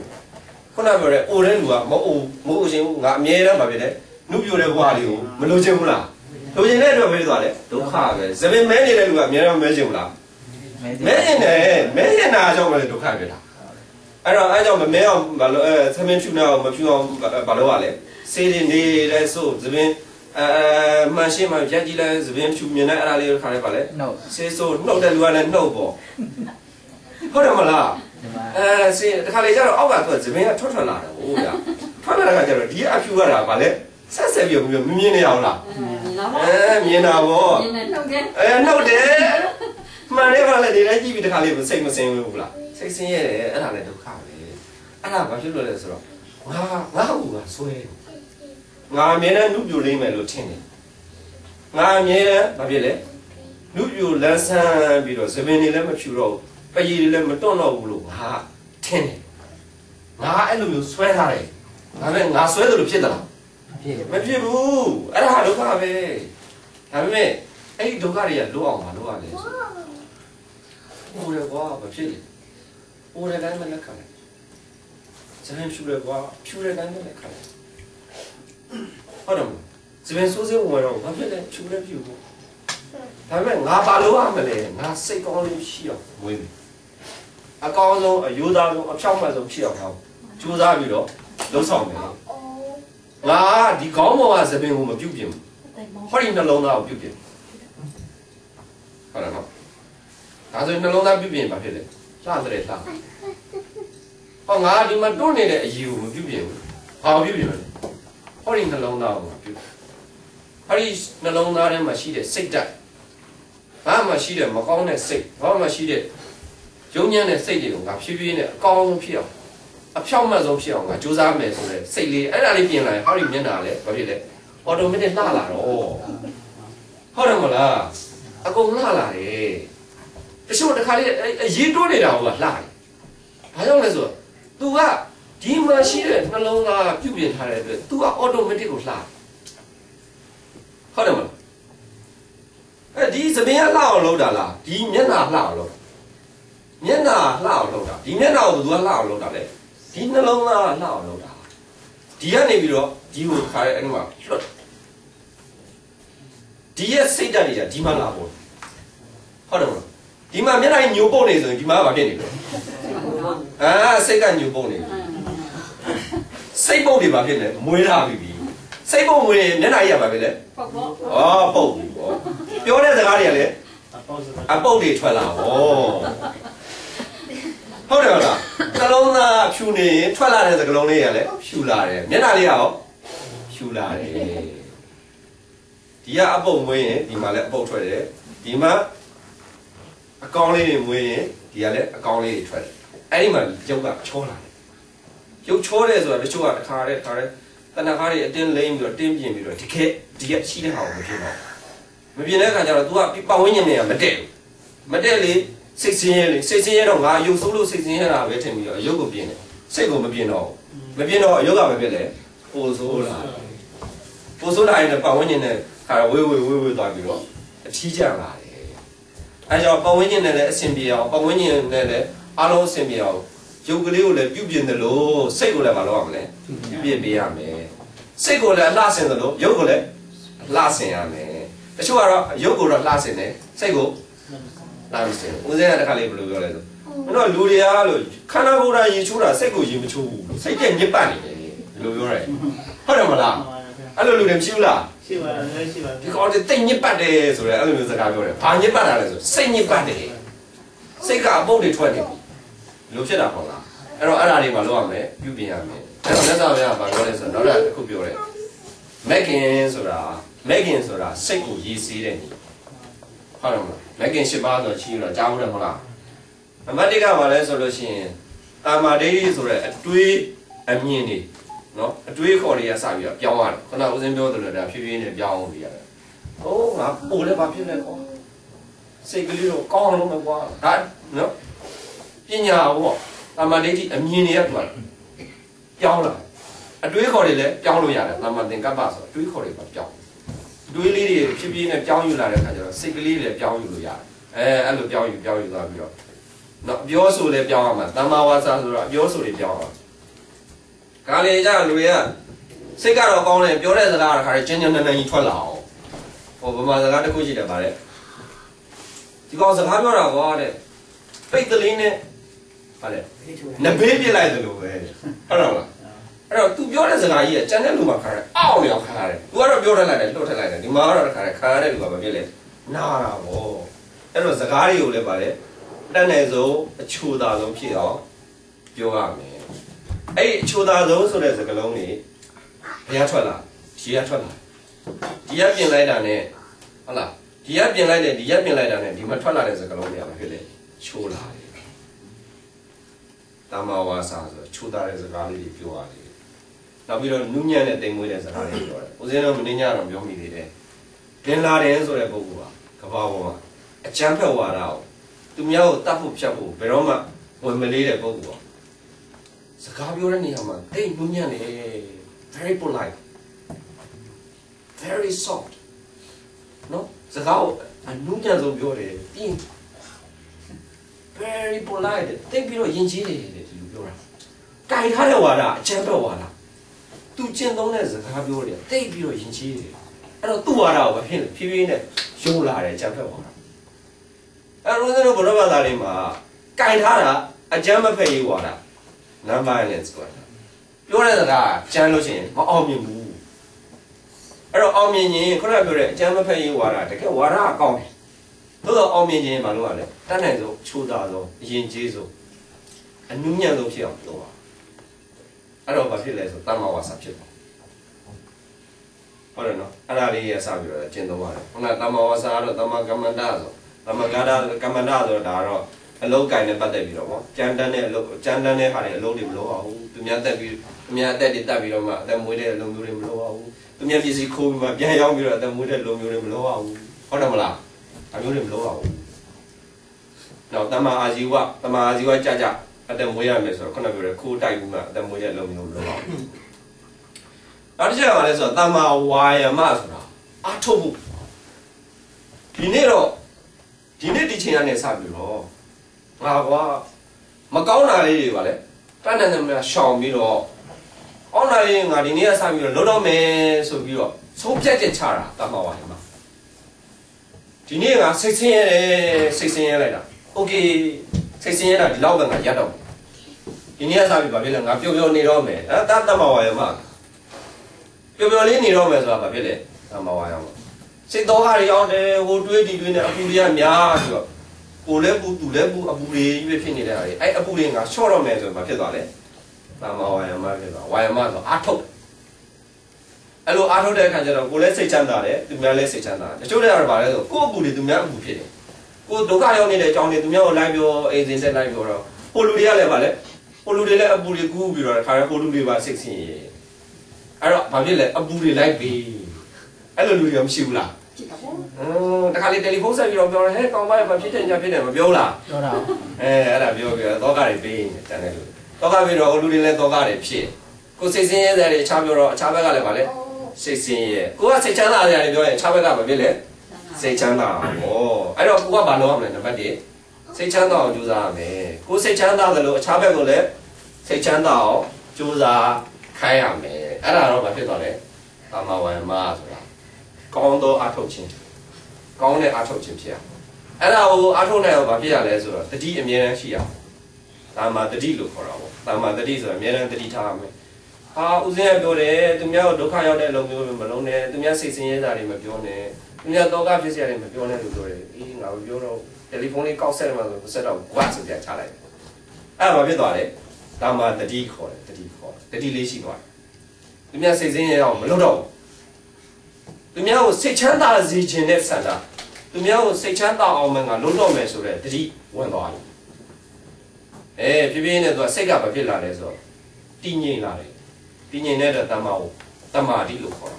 ခုနပြောတဲ့အိုတဲ့လူကမအိုချင်းဘူးငါအမြဲတမ်းမဖြစ်တဲ့နှုတ်ပြတဲ့ဘဝလေးကိုမလိုချင်ဘူးလားလိုချင်တဲ့အတွက်ပဲသွားတယ်ဒုက္ခပဲသပင်မဲနေတဲ့လူကအမြဲတမ်းမဲချင်ဘူးလားမဲရင်တယ်မဲရင်တာကြောင့်လည်းဒုက္ခဖြစ်တာအဲ့တော့အဲ့ကြောင့်မမဲအောင်ဘာလို့သမင်းဖြူနေအောင်မဖြူအောင်ဘာလို့ ရလဲစေးနေလဲဆိုသပင်မှန်ရှင်းမှရက်ကြည့်လဲသပင်ဖြူမြင်တဲ့အဲ့ဒါလေးကိုခါလိုက်ပါလေစေးဆိုနှုတ်တဲ့လူကလည်းနှုတ်ပေါ့ဟုတ်တယ်မလားစေးတခါလေကျတော့အောက်ကသူကသပင်ကထွက်လာတယ်ဟုတ်လားထွက်လာတာကကျတော့ဒီအဖြူရတာဗာလဲဆက်ပြီးမမြင်နေအောင်လားမြင်တာဗောနှုတ်တယ်မှန်တယ်ဗာလေဒီတိုင်းကြည့်ပြီးတခါလေးစိတ်မစင်ဘူးလားစိတ်ဆင်းရဲတယ်အဲ့ဒါလည်းဒုက္ခပဲအဲ့ဒါဘာဖြစ်လို့လဲဆိုတော့ငါ့ကိုဆွဲငါအမြဲတမ်းနှုတ်ပြလိမ့်မယ်လို့ထင်တယ်ငါအမြဲတမ်းဘာဖြစ်လဲနှုတ်ပြလန်းဆန်းပြီးတော့သပင်တွေလည်းမဖြူတော့ပရည်တွေလည်းမတွန့်တော့ဘူးလို့ငါထင်တယ်ငါအဲ့လိုမျိုးဆွဲထားတယ်ဒါပေမဲ့ငါဆွဲတယ်လို့ဖြစ်သလားမဖြစ်ဘူးအဲ့ဒါဒုက္ခပဲဒါပေမဲ့အဲ့ဒီဒုက္ခတွေကလွတ်အောင်မလုပ်ရလဲဆိုဟိုလေကွာမဖြစ်လေဟိုလည်းတိုင်းမလက်ခံတယ်။ဇဝင်ဖြူတယ်ကွာဖြူတဲ့တိုင်းမလက်ခံတယ်။ဟုတ်တယ်မလား။ဇဝင်စိုးစိုးဝင်တော့ဘာဖြစ်လဲဖြူလည်းဖြူဘူး။ဒါပေမဲ့ငါဘာလို့ရမလဲငါစိတ်ကောင်းလေးရှိအောင်မွေးမယ်။အကောင်းဆုံးအယိုးသားဆုံးအဖြောင့်မှန်ဆုံးဖြစ်အောင်ကြိုးစားပြီးတော့လှုပ်ဆောင်မယ်။ငါဒီကောင်းပေါ်ကဇဝင်ကိုမပြုတ်ပြင်ဘူး။ဟောဒီနှလုံးသားကိုပြုတ်ပြင်။ဟုတ်တယ်နော်။ဒါဆိုရင်နှလုံးသားပြုတ်ပြင်ဘာဖြစ်လဲ။လှတဲ့လှဟောငါဒီမှာတွန်းနေတဲ့အယူကိုမပြုတ်ပြင်ဘူး။ဘာပြုတ်ပြင်လဲ။ဟောဒီနှလုံးသားကိုပြုတ်။ဟောဒီနှလုံးသားထဲမှာရှိတဲ့စိတ်ဓာတ်ဘာမှရှိတဲ့မကောင်းတဲ့စိတ်ဘာမှရှိတဲ့ယုံညံ့တဲ့စိတ်တွေကိုငါဖြည်းဖြည်းနဲ့အကောင်းဆုံးဖြစ်အောင်အဖြောင့်မတ်ဆုံးဖြစ်အောင်ငါကြိုးစားမယ်ဆိုတဲ့စိတ်လေးအဲ့ဒါလေးပြင်လာရင်ဟောဒီမျက်နှာလည်းဘာဖြစ်လဲ။အော်တိုမက်တစ်လှလာတော့ဟုတ်တယ်မလား။အကုန်လှလာတယ်။တချို့တစ်ခါလေးအရေးတိုးနေတာကလှတယ်။ဘာကြောင့်လဲဆိုတော့तू ကဒီမှာရှိတဲ့နှလုံးသားပြုပြင်ထားတဲ့အတွက် तू က automatic ကိုလှဟုတ်တယ်မလားဒီသပင်ကလှအောင်လုပ်တာလားဒီမျက်နှာလှအောင်လုပ်မျက်နှာလှအောင်လုပ်တာဒီမျက်နှာကို तू ကလှအောင်လုပ်တာလေဒီနှလုံးသားလှအောင်လုပ်တာဒီကနေပြီးတော့ဒီကိုခါရဲအဲ့ဒီမှာလွတ်ဒီရဲ့စိတ်ဓာတ်တွေကဒီမှာလာပေါ့ဟုတ်တယ်မလားဒီမှာမျက်နှာညိုပုတ်နေဆိုရင်ဒီမှာဘာဖြစ်နေလဲစိတ်ကညိုပုတ်နေစိတ်ပုတ်တွေဘာဖြစ်လဲမွေးထားပြီစိတ်ပုတ်မွေးရင်မျက်နှာကြီးကဘာဖြစ်လဲပုတ်ပေါ့ပုတ်ပြီပေါ့ပြောတဲ့စကားတွေကလည်းအပုတ်တွေထွက်လာပေါ့ဟုတ်တယ်မလားနှလုံးသားဖြူနေရင်ထွက်လာတဲ့စကားလုံးလေးတွေကလည်းဖြူလာတယ်မျက်နှာလေးကရောဖြူလာတယ်ဒီကအပုတ်မွေးရင်ဒီမှာလည်းအပုတ်ထွက်တယ်ဒီမှာအကောင်လေးတွေမွေးရင်ဒီကလည်းအကောင်လေးတွေထွက်တယ်အဲ့ဒီမှာရုပ်ကချောလာတယ်ရုပ်ချောတယ်ဆိုတာတချို့ကတစ်ခါတည်းတဏှာတွေအတင်းလိမ့်ပြီးတော့တင်းပြင်ပြီးတော့ဒီကရှိတဲ့ဟာကိုမပြင်တော့မပြင်တဲ့အခါကျတော့ तू ကပတ်ဝန်းကျင်တွေကမတက်ဘူးမတက်လေစိတ်ဆင်းရဲလေစိတ်ဆင်းရဲတော့ငါရုပ်ဆိုးလို့စိတ်ဆင်းရဲတာပဲထင်ပြီးတော့အယုတ်ကိုပြင်တယ်စိတ်ကိုမပြင်တော့မပြင်တော့အယုတ်ကမဖြစ်လေပိုဆိုးလာရင်ပတ်ဝန်းကျင်နဲ့ခါဝေးသွားပြီးတော့အထီးကျန်လာတယ်အဲကြောင့်ပတ်ဝန်းကျင်နဲ့လည်းအဆင်ပြေအောင်ပတ်ဝန်းကျင်နဲ့လည်းအားလုံးအဆင်ပြေအောင်ရုပ်ကလေးကိုလည်းပြုပြင်တယ်လို့စိတ်ကိုလည်းမလုပ်ရမလဲပြုပြင်ပေးရမယ်စိတ်ကိုလည်းလှဆင်တယ်လို့ရုပ်ကိုလည်းလှဆင်ရမယ်တချို့ကတော့ရုပ်ကိုတော့လှဆင်တယ်စိတ်ကိုလှမဆင်ဘူးဦးဇင်းကတခါလေးဘယ်လိုပြောလဲဆိုမင်းတို့လူတွေကလို့ခန္ဓာကိုယ်တိုင်းရေချိုးတာစိတ်ကိုရေမချိုးဘူးစိတ်ကညစ်ပတ်နေတယ်ဘယ်လိုပြောရဲဟုတ်တယ်မလားအဲ့လိုလူတွေမရှိဘူးလားရှိပါတယ်ဒီကောင်တွေတိတ်ညစ်ပတ်တယ်ဆိုရဲအဲ့လိုမျိုးစကားပြောတယ်ဘာညစ်ပတ်တာလဲဆိုစိတ်ညစ်ပတ်တယ်စိတ်ကအပုတ်တွေထွက်နေပြီလို့ဖြစ်တာပေါ့လားအဲ့တော့အဲ့ဒါတွေမလုပ်ရမယ်ပြုပြင်ရမယ်အဲ့တော့လက်ဆောင်ရဘာပြောလဲဆိုတော့နောက်တစ်ခုပြောတယ်မက်ကင်ဆိုတာစိတ်ကိုရေးစေးတဲ့နည်း ဟုတ်တယ်မလားမက်ကင်၈ပါးဆိုချီတော့ကြားဘူးတယ်မဟုတ်လားနံပါတ်1ကဘာလဲဆိုလို့ရှိရင်တာမာဒိဋ္ဌိဆိုတဲ့အတွေးအမြင်တွေနော်အတွေးခေါ်တွေကစပြီးတော့ပြောင်းရတယ်ခုနဦးစင်းပြောသလိုဒါဖြည်းဖြည်းနဲ့ပြောင်းပြီးရတယ်ဟိုးငါပို့လဲဘာဖြစ်လဲကွာစိတ်ကလေးတော့ကောင်းလို့မကွာဒါနော်ပညာဘောတာမာဒိဋ္ဌိအမြင်တွေကပြောင်းလာအတွေးခေါ်တွေလည်းပြောင်းလို့ရတယ်တာမာသင်္ကပ္ပဆိုအတွေးခေါ်တွေပြောင်းတွေးလေးတွေဖြည်းဖြည်းနဲ့ပြောင်းယူလာတဲ့အခါကျတော့စိတ်ကလေးတွေပြောင်းယူလို့ရတယ်အဲ့လိုပြောင်းယူသွားပြီးတော့နော်ပြောဆိုလည်းပြောင်းရမှာတမ္မာဝါစာဆိုတော့ပြောဆိုတွေပြောင်းရမှာကားလေကြလူတွေကစိတ်ကတော့ကောင်းတယ်ပြောတဲ့စကားကခါကျင်းကျင်းနန်းနန်းကြီးထွက်လာအောင်ဟိုဗမာစကားတစ်ခုရှိတယ်ဗါတဲ့ဒီကောင်စကားပြောတာကွာတဲ့ပိတ်ကလေးနဲ့ဗါတဲ့နဘေးပြစ်လိုက်တယ်လို့ပဲဟုတ်တော့လားအဲ့တော့ तू ပြောတဲ့စကားကြီးကကျန်တဲ့လူမှခါတယ်အောက်နေအောင်ခါတယ် तू ကတော့ပြောထလိုက်တယ်လှုပ်ထလိုက်တယ်ဒီမှာကတော့ခါတယ်ခါရတဲ့လူကမပြစ်လဲနာတာဗောအဲ့တော့စကားတွေကိုလည်းဗါတဲ့တက်နေဆုံးအချိုသာဆုံးဖြစ်အောင်ပြောရမယ်အဲ့အချိုသာဆုံးဆိုတဲ့စကားလုံးတွေဘယ်ထွက်လာဒီကထွက်လာဒီကပြင်လိုက်တာနဲ့ဟုတ်လားဒီကပြင်လိုက်တယ်ဒီကပြင်လိုက်တာနဲ့ဒီမှာထွက်လာတဲ့စကားလုံးတွေကဘာဖြစ်လဲချိုးလာတယ်တမ္မာဝါစာဆိုချိုးသားတဲ့စကားလေးတွေပြောရတယ်နောက်ပြီးတော့နုညံ့တဲ့တိမ်မွေးတဲ့စကားတွေပြောတယ်ဦးဇင်းတို့မင်းညတော့ပြောမိသေးတယ်တင်လာတယ်ဆိုတဲ့ပုဂ္ဂိုလ်ကကဘာပေါ်မှာအကျမ်းဖက်ဝါဒကိုသူများကိုတတ်ဖို့ဖြတ်ဖို့ဘယ်တော့မှဝင်မလေးတဲ့ပုဂ္ဂိုလ်စကားပြောတဲ့နေရာမှာတိတ်နုညံ့တယ် very polite very soft နော်စကားကိုအနုညံ့ဆုံးပြောတယ်ပြီး very polite တိတ်ပြီးတော့ယဉ်ကျေးတယ်ဒီလိုပြောတာကြိုင်ထားတဲ့ဝါဒအကျမ်းဖက်ဝါဒသူကျင့်သုံးတဲ့စကားပြောတယ်တိတ်ပြီးတော့ယဉ်ကျေးတယ်အဲ့တော့သူ့ဝါဒကိုပဲဖြစ်ဖြည်းဖြည်းနဲ့ယုံလာတယ်အကျမ်းဖက်ဝါဒအဲ့တော့ကျွန်တော်ဘုရားဘာသာလေးမှာကြိုင်ထားတာအကျမ်းမဖက်ရေးဝါဒ non violence ဆိုတာပြောတဲ့စကားကျမ်းလို့ရှိရင်မအောင်မြင်ဘူးအဲ့တော့အောင်မြင်ရင်ခုနကပြောတဲ့အကျမ်းမဖက်ရေးဝါဒတကယ်ဝါဒအကောင်းတယ်သို့တော့အောင်မြင်ခြင်းမလို့ရလဲတတ်နိုင်ဆုံးချိုးသားဆုံးအရင်ကြီးဆုံးအနုညံ့ဆုံးဖြစ်အောင်လုပ်ပါအဲ့တော့ဘာဖြစ်လဲဆိုတမ္မာဝါစာဖြစ်တယ်ဟုတ်တယ်နော်အဲ့ဒါလေးရစပြီးတော့ကျင့်သုံးရတယ်ခုနတမ္မာဝါစာကတော့တမ္မာကမ္မန္တဆိုတမ္မာကမ္မန္တဆိုတာဒါတော့အလုံးကိုင်နဲ့ပတ်သက်ပြီးတော့ဗောကြမ်းတမ်းတဲ့အလုံးကြမ်းတမ်းတဲ့ဟာတွေအလုံးတွေမလို့အောင်သူများတက်ပြီးသူများအသက်တွေတက်ပြီးတော့မှအသက်မွေးတဲ့အလုံးမျိုးတွေမလို့အောင်သူများပစ္စည်းခိုးပြီးမှပြန်ရောက်ပြီးတော့အသက်မွေးတဲ့လုံးမျိုးတွေမလို့အောင်ဟုတ်တယ်မလားအမျိုးတွေမလို့အောင်တော့တမ္မာအာဇီဝကြကြအသက်မွေးရမယ်ဆိုတော့ခုနပြောတဲ့ခိုးတိုက်ပြီးမှအသက်မွေးတဲ့လုံးမျိုးမလို့အောင်နောက်တစ်ချက်ကလည်းဆိုတော့တမ္မာဝါယမဆိုတာအထုတ်ဖို့ဒီနေ့ဒီချိန်ကနေစပြီးတော့ငါကွာမကောင်းတာလေးတွေပါလေတန်းတန်းနဲ့ရှောင်ပြီးတော့အောင်းလာရင်ငါဒီနေ့ကစပြီးတော့လုံးတော့မယ်ဆိုပြီးတော့ဆုံးဖြတ်ချက်ချတာတမ္မာဝါယမဒီနေ့ကစိတ်ဆင်းရဲလိုက်တာโอเคစိတ်ဆင်းရဲတာဒီလောက်ပဲငါရတော့ဒီနေ့ကစပြီးဘာဖြစ်လဲငါပျော်ပျော်နေတော့မယ်တမ္မာဝါယမပျော်ပျော်လေးနေတော့မယ်ဆိုတာဘာဖြစ်လဲတမ္မာဝါယမစိတ်တော်ဟာတွေရောက်တယ်ဟိုတွေးဒီတွေးနဲ့အပူတွေကများဆိုတော့ကိုလည်းပူသူလည်းပူအပူတွေရွေးဖြစ်နေတဲ့ဟာတွေအဲ့အပူတွေငါရှော့တော့မယ်ဆိုဘာဖြစ်သွားလဲတမ္မာဝါယမဖြစ်သွားဝါယမဆိုအာထုတ်အဲ့လိုအားထုတ်တဲ့အခါကျတော့ကိုလည်းစိတ်ချမ်းသာတယ်သူများလည်းစိတ်ချမ်းသာတယ်တချို့တွေကတော့ဗာလဲဆိုကိုယ့်အပူတွေသူများအပူဖြစ်တယ်ကိုဒုက္ခရောက်နေတဲ့အကြောင်းတွေသူများကိုလိုက်ပြောအိမ်စင်တက်လိုက်ပြောတော့ဟိုလူတွေကလည်းဗာလဲဟိုလူတွေလည်းအပူတွေကူးပြီးတော့ခါရဟိုလူတွေပါစိတ်ဆင်းရဲအဲ့တော့ဘာဖြစ်လဲအပူတွေလိုက်ပြီးအဲ့လိုလူတွေမရှိဘူးလားတခါလေတယ်လီဖုန်းဆက်ပြီးတော့ပြောတယ်ဟဲ့ကောင်မရဘာဖြစ်တယ်ညာဖြစ်တယ်မပြောလားပြောတာအဲ့ဒါပြောပြီးတော့တောကတွေပေးနေတယ်တဲ့လူတောကပြီးတော့ဟိုလူတွေလည်းတောကတွေဖြစ်ကိုစိတ်ဆင်းရဲတဲ့တွေအခြားပြောတော့အခြားဘက်ကလည်းဗာလဲစိတ်ဆင်းရဲကိုကစိတ်ချမ်းသာတဲ့နေပြောရင်အခြားဘက်ကမဖြစ်လေစိတ်ချမ်းသာဩအဲ့တော့ကိုကဘာလုပ်ရမလဲနံပါတ်1စိတ်ချမ်းသာအောင်ကြိုးစားရမယ်ကိုစိတ်ချမ်းသာတယ်လို့အခြားဘက်ကိုလည်းစိတ်ချမ်းသာအောင်ကြိုးစားခိုင်းရမယ်အဲ့ဒါတော့ဘာဖြစ်သွားလဲတမ္မာဝါယမဆိုတာကောင်းသောအထုတ်ခြင်းကောင်းတဲ့အထုတ်ခြင်းဖြစ်ရအဲ့ဒါကိုအထုတ်နိုင်အောင်ဘာဖြစ်ရလဲဆိုတော့တတိအမြဲတမ်းရှိရတမ္မာတတိလို့ခေါ်တာပေါ့တမ္မာတတိဆိုတာအမြဲတမ်းတတိထားရမယ်ဟာဦးဇင်းကပြောတယ်သူများကိုဒုက္ခရောက်တဲ့အလုပ်မျိုးမလုပ်နဲ့သူများစိတ်ဆင်းရဲတာတွေမပြောနဲ့သူများတောကဖြစ်စရာတွေမပြောနဲ့လို့ပြောတယ်အေးငါမပြောတော့တယ်လီဖုန်းလေးကောက်ဆက်မှဆိုဆက်တော့ what ဆိုပြန်ချလိုက်အဲ့ဒါဘာဖြစ်သွားလဲတမ္မာတတိခေါ်တယ်တတိလေးရှိသွားတယ်သူများစိတ်ဆင်းရဲအောင်မလုပ်တော့သူများကိုစိတ်ချမ်းသာစေခြင်းနဲ့ဆန္ဒ သူများကိုစိတ်ချမ်းသာအောင်မှငါလုံးတော့မယ်ဆိုတဲ့တတိဝင်သွားတယ်ဖြည်းဖြည်းနဲ့သူကစိတ်ကမဖြစ်လာလဲဆိုတော့တည်ငြိမ်လာတယ်တည်ငြိမ်တဲ့တမ္မာကိုတမ္မာတိလို့ခေါ်တာ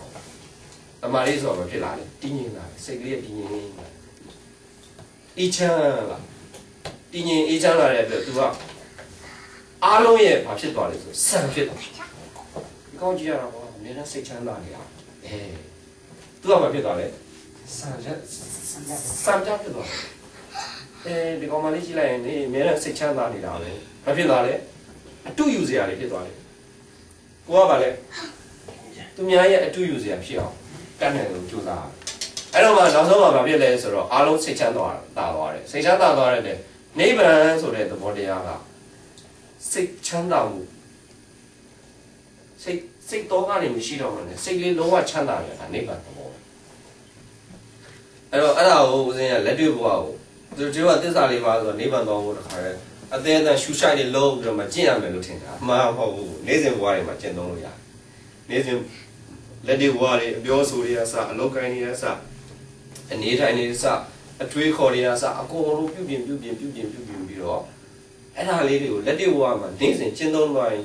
တမ္မာတိဆိုတော့ဖြစ်လာတယ်တည်ငြိမ်လာတယ်စိတ်ကလေးတည်ငြိမ်လာအေးချမ်းလာတည်ငြိမ်အေးချမ်းလာတဲ့အတွက်သူကအားလုံးရဲ့ဘာဖြစ်သွားလဲဆိုစံဖြစ်သွားဒီကောင်းကြည့်ရတာပေါ့အများနဲ့စိတ်ချမ်းသာနေတာသူကဘာဖြစ်သွားလဲစံကြဖြစ်သွားဒီကောင်မလေးကြည့်လိုက်ရင်ဒီအများနဲ့စိတ်ချမ်းသာနေတာပဲဘာဖြစ်သွားလဲအတူယူစရာလေးဖြစ်သွားတယ်ကိုကဘာလဲသူများရဲ့အတူယူစရာဖြစ်အောင်တတ်နိုင်လို့ကြိုးစားအဲ့တော့မှနောက်ဆုံးမှဘာဖြစ်လဲဆိုတော့အားလုံးစိတ်ချမ်းသာသွားတယ်စိတ်ချမ်းသာသွားတဲ့နိဗ္ဗာန်ဆိုတဲ့သဘောတရားကစိတ်ချမ်းသာမှုစိတ်တော့ကနေမရှိတော့မှလည်းစိတ်လေးလုံးဝချမ်းသာတယ်ဒါနိဗ္ဗာန်သဘောအဲ့တော့အဲ့ဒါကိုဦးဇင်းကလက်တွေ့ဘဝကိုသူတို့ကသစ္စာလေးပါဆိုတော့နိဗ္ဗာန်တော်ကိုတခါလဲအသေးအသေးရှူရှိုက်လေးလုံးပြီးတော့မှကျင့်ရမယ်လို့ထင်တာအမှန်မဟုတ်ဘူးနေ့စဉ်ဘဝတွေမှာကျင့်သုံးလို့ရတယ်နေ့စဉ်လက်တွေ့ဘဝတွေအပြောဆိုတွေအစအလုပ်ကိုင်းတွေအစအနေထိုင်တွေအစအတွေးခေါ်တွေအစအကုန်လုံးပြုပြင်ပြီးတော့အဲ့ဒါလေးတွေကိုလက်တွေ့ဘဝမှာနေ့စဉ်ကျင့်သုံးသွားရင်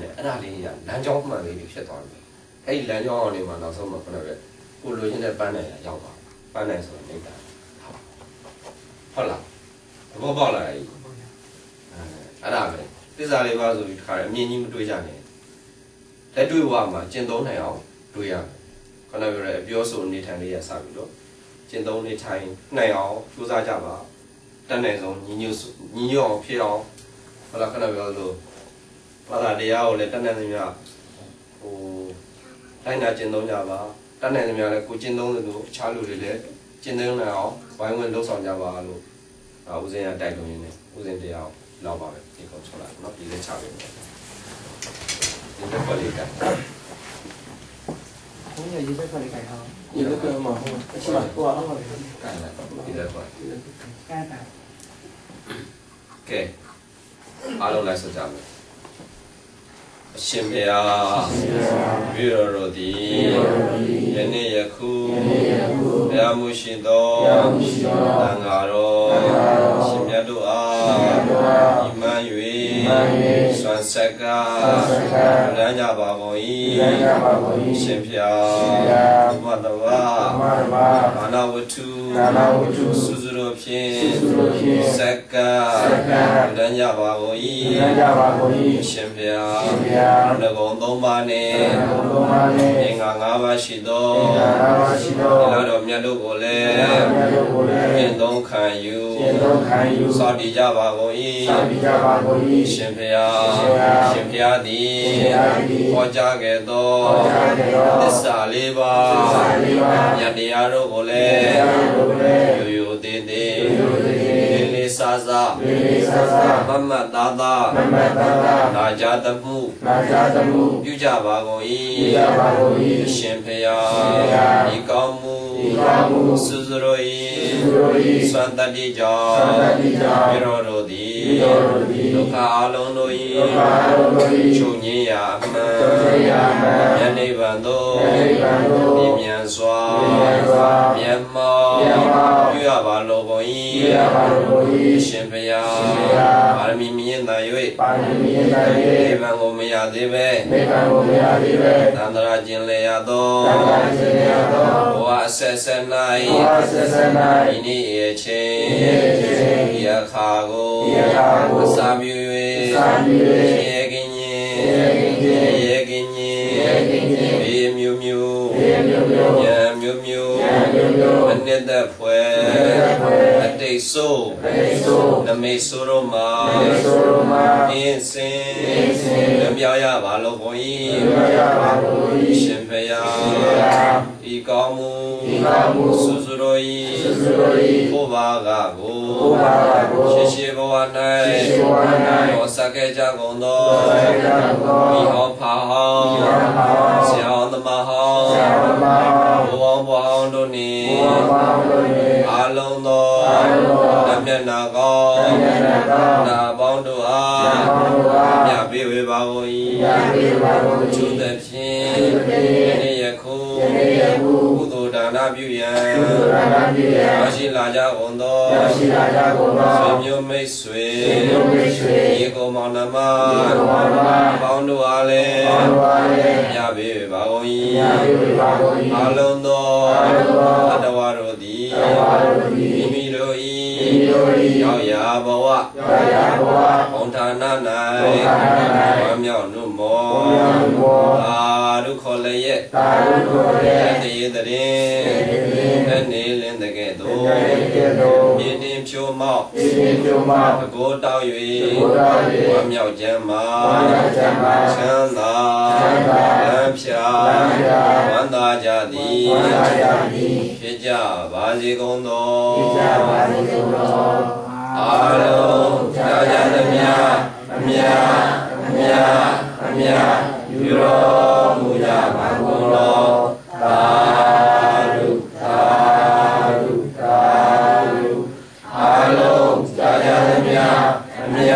လည်းအဲ့ဒါလေးကလမ်းကြောင်းမှန်လေးတွေဖြစ်သွားတယ်အဲ့ဒီလမ်းကြောင်းအောင်နေမှာနောက်ဆုံးမှာခဏပဲကိုလိုချင်တဲ့ပန်းနိုင်ရရောက်သွားပန်းနိုင်ဆိုတော့နေတာဟုတ်လားဘောပေါက်လာပြီအဲ့ဒါပဲသစ္စာလေးပါဆိုပြီးတခါအမြင်ကြီးမတွေးကြနဲ့လက်တွေ့ဘဝမှာကျင့်သုံးနိုင်အောင်တွေးရမယ်ခဏပြောရဲအပြောဆိုနေထိုင်လေးရစပြီးတော့ကျင့်သုံးနေထိုင်နိုင်အောင်ကြိုးစားကြပါတတ်နိုင်ဆုံးညီညွတ်အောင်ဖြစ်အောင်ဟုတ်လားခဏပြောလို့ဘာသာတရားကိုလည်းတတ်နိုင်သမျှတိုင်းနာကျင့်သုံးကြပါတတ်နိုင်သမျှလည်းကိုကျင့်သုံးသလိုအခြားလူတွေလည်းကျင့်သုံးနိုင်အောင်ဝိုင်းဝန်းလှုပ်ဆောင်ကြပါလို့ဦးဇင်းကတိုက်တွန်းရင်းနဲ့ဦးဇင်းတရားလောက်ပါပဲဒီကောင်ဆိုလာเนาะဒီလက်ချပေးမယ်ဒီဘက်ပေါ်လေးကဘုန်းကြီးရေဘက်လေးကိုင်အောင်ရေဘက်ကမှာဟိုအရှိကိုအောင်ပါလေကိုင်လိုက်ဒီလက်ပေါ်ကိုင်တာကဲအားလုံးလိုက်ဆိုကြမယ်အရှင်ဘုရားဝိရောဓိယနေ့ယခုဘုရားမှုရှိသောသံဃာတော်ရှင်မြတ်တို့အားဤမှန်၍ဆွမ်းဆက်ကလမ်းကြပါကုန်၏ရှင်ဘုရားဘုမတဝါဘာနာဝတ္ထုစုစုတို့ဖြင့်ဆက်ကလမ်းကြပါကုန်၏ရှင်ဘုရားတကုံသုံးပါးနဲ့အင်္ဂါ၅ပါးရှိသောလာတော်မြတ်တို့ကိုလည်းကျင့်သုံးခံယူစောင့်တည်ကြပါကုန်၏ရှင်ဘုရားသည်ဟောကြားခဲ့သောသစ္စာလေးပါးမြတ်တရားတို့ကိုလည်းရိုးရိုးသေးသေးလေးစားစားမမတ်သားနာကြသမှုပြုကြပါကုန်၏ရှင်ဘုရားဤကောင်းမှုစုစုတို့၏သံတတိကြောင့်မြေတော်တို့သည်ဒုက္ခအလုံးတို့၏ချုပ်ငြိမ်းရာအမှန်မြတ်နိဗ္ဗာန်သို့ဒီမြန်စွာမြတ်မောပြုရပါလိုကုန်၏ရှင်ဘုရားပါရမီမြင့်သာ၍နိဗ္ဗာန်ကိုမရသေးပဲသန္တရာကျင်လေရသောဘဝအဆက်ဆက်၌ဤနေ့အချင်းယခါကိုအစာပြု၍ရေကင်းဘေးမျိုးမျိုးဉာဏ်မျိုးမျိုးအနှစ်သက်ဖွယ်အတိတ်ဆိုးနမိတ်ဆိုးတို့မှာအင်းစင်မြောက်ရပါလို့ဘုန်းကြီးရှင်ဘုရားဤကောင်းမှုစုစုတို့၏ဘုရားကကိုရှိဘဝ၌ရောစခဲ့ကြကုန်သောဤဟောဖာဟောဆရာတော်သမဟောဘဝဘဝတို့နှင့်အလုံးသောမျက်နာကောင်းနာပေါင်းတို့အားမြတ်ပေးဝေပါကုန်၏သူသဖြင့်ယနေ့ယခုကုသိုလ်ဓမ္ နပြုရန်ရောက်ရှိလာကြကုန်သောဆွေမျိုးမိတ်ဆွေရေကုန်မောင်နှမပေါင်းတို့အားလည်းမြတ်ပေပါကုန်၏အလုံးသောအတ္တဝါတို့သည်မိမိတို့၏ရောက်ရာဘဝဘုံဌာန၌ဝမ်းမြောက်နှုတ်မောသာဓုခေါ်လျက်တရေတရင်နေလင်းတကဲ့သို့မြင်းတင်ဖြိုးမောက်တကိုးတောက်၍ဝမ်းမြောက်ခြင်းမှာချမ်းသာလမ်းဖြာဝမ်းသာကြသည်ဖြစ်ကြပါစေကုန်သောအားလုံးကြာကြသမျှအမြယူတော်မူကြပါကုန်လောသာဓုအားလုံးကြာကြသမျှအမြ